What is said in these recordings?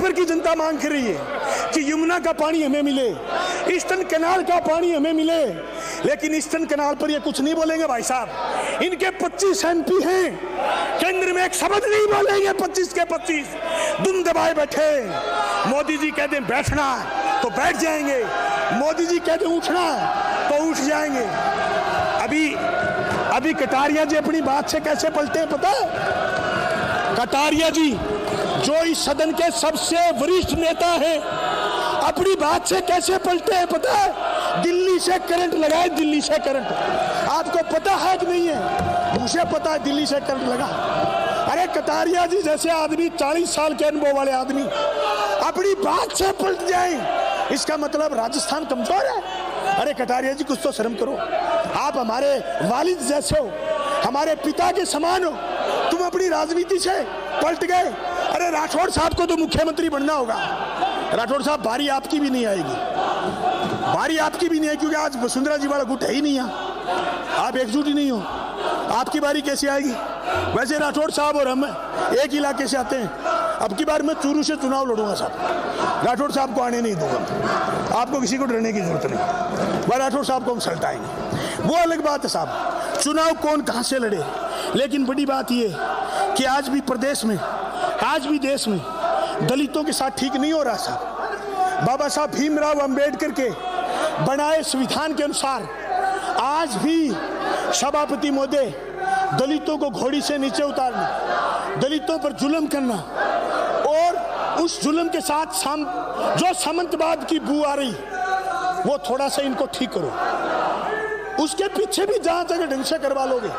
भर की जनता मांग कर रही है कि यमुना का पानी हमें मिले, ईस्टर्न कैनाल का पानी हमें मिले, लेकिन ईस्टर्न कैनाल पर ये कुछ नहीं बोलेंगे भाई साहब। इनके 25 MP हैं, केंद्र में एक शब्द नहीं बोलेंगे, 25 के 25 दुम दबाए बैठे। मोदी जी कहते हैं बैठना तो बैठ जाएंगे, मोदी जी कहते हैं उठना तो उठ जाएंगे। अभी कटारिया जी अपनी बात से कैसे पलटे हैं पता है? कटारिया जी जो इस सदन के सबसे वरिष्ठ नेता हैं, अपनी बात से कैसे पलटे हैं पता है? दिल्ली से करंट लगाए, दिल्ली से करंट। आपको पता है कि नहीं है? मुझे पता है दिल्ली से करंट लगा। अरे कटारिया जी जैसे आदमी, 40 साल के अनुभव वाले आदमी अपनी बात से पलट जाए, इसका मतलब राजस्थान कमजोर है? अरे कटारिया जी कुछ तो शर्म करो। आप हमारे वालिद जैसे हो, हमारे पिता के समान हो, तुम अपनी राजनीति से पलट गए। अरे राठौड़ साहब को तो मुख्यमंत्री बनना होगा। राठौड़ साहब बारी आपकी भी नहीं आएगी, बारी आपकी भी नहीं है, क्योंकि आज वसुंधरा जी वाला गुट है ही नहीं यहाँ। आप एकजुट ही नहीं हो, आपकी बारी कैसे आएगी? वैसे राठौड़ साहब और हम एक इलाके से आते हैं। अब की बार मैं चूरू से चुनाव लड़ूंगा साहब, राठौड़ साहब को आने नहीं दूंगा। आपको किसी को डरने की जरूरत नहीं, वह राठौड़ साहब को हम सल्टाएंगे, वो अलग बात है साहब। चुनाव कौन कहां से लड़े, लेकिन बड़ी बात यह कि आज भी प्रदेश में, आज भी देश में दलितों के साथ ठीक नहीं हो रहा साहब। बाबा साहब भीमराव अंबेडकर के बनाए संविधान के अनुसार आज भी सभापति महोदय दलितों को घोड़ी से नीचे उतारना, दलितों पर जुल्म करना, और उस जुल्म के साथ जो सामंतवाद की बू आ रही, वो थोड़ा सा इनको ठीक करो। उसके पीछे भी जांच अगर ढंग से करवा लोगे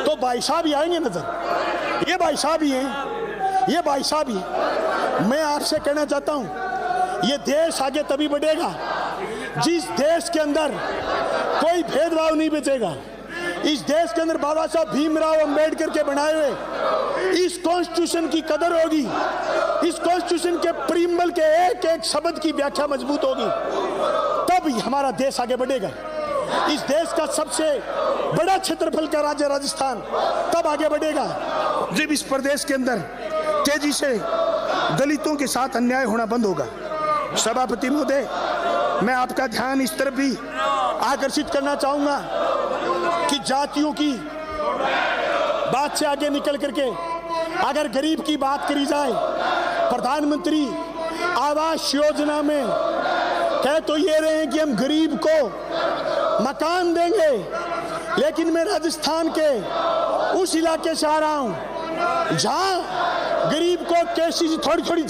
तो भाई साहब ही आएंगे नजर। ये भाई साहब ही हैं, ये भाई साहब ही। मैं आपसे कहना चाहता हूं, ये देश आगे तभी बढ़ेगा जिस देश के अंदर कोई भेदभाव नहीं बचेगा। इस देश के अंदर बाबा साहब भीमराव अंबेडकर के बनाए हुए इस कॉन्स्टिट्यूशन की कदर होगी, इस कॉन्स्टिट्यूशन के प्रीम्बल के एक एक शब्द की व्याख्या मजबूत होगी, तब हमारा देश आगे बढ़ेगा। इस देश का सबसे बड़ा क्षेत्रफल का राज्य राजस्थान तब आगे बढ़ेगा जब इस प्रदेश के अंदर तेजी से दलितों के साथ अन्याय होना बंद होगा। सभापति महोदय, मैं आपका ध्यान इस तरफ भी आकर्षित करना चाहूंगा कि जातियों की बात से आगे निकल करके अगर गरीब की बात करी जाए, प्रधानमंत्री आवास योजना में कह तो ये रहे हैं कि हम गरीब को मकान देंगे, लेकिन मैं राजस्थान के उस इलाके से आ रहा हूं जहां गरीब को कैसी थोड़ी थोड़ी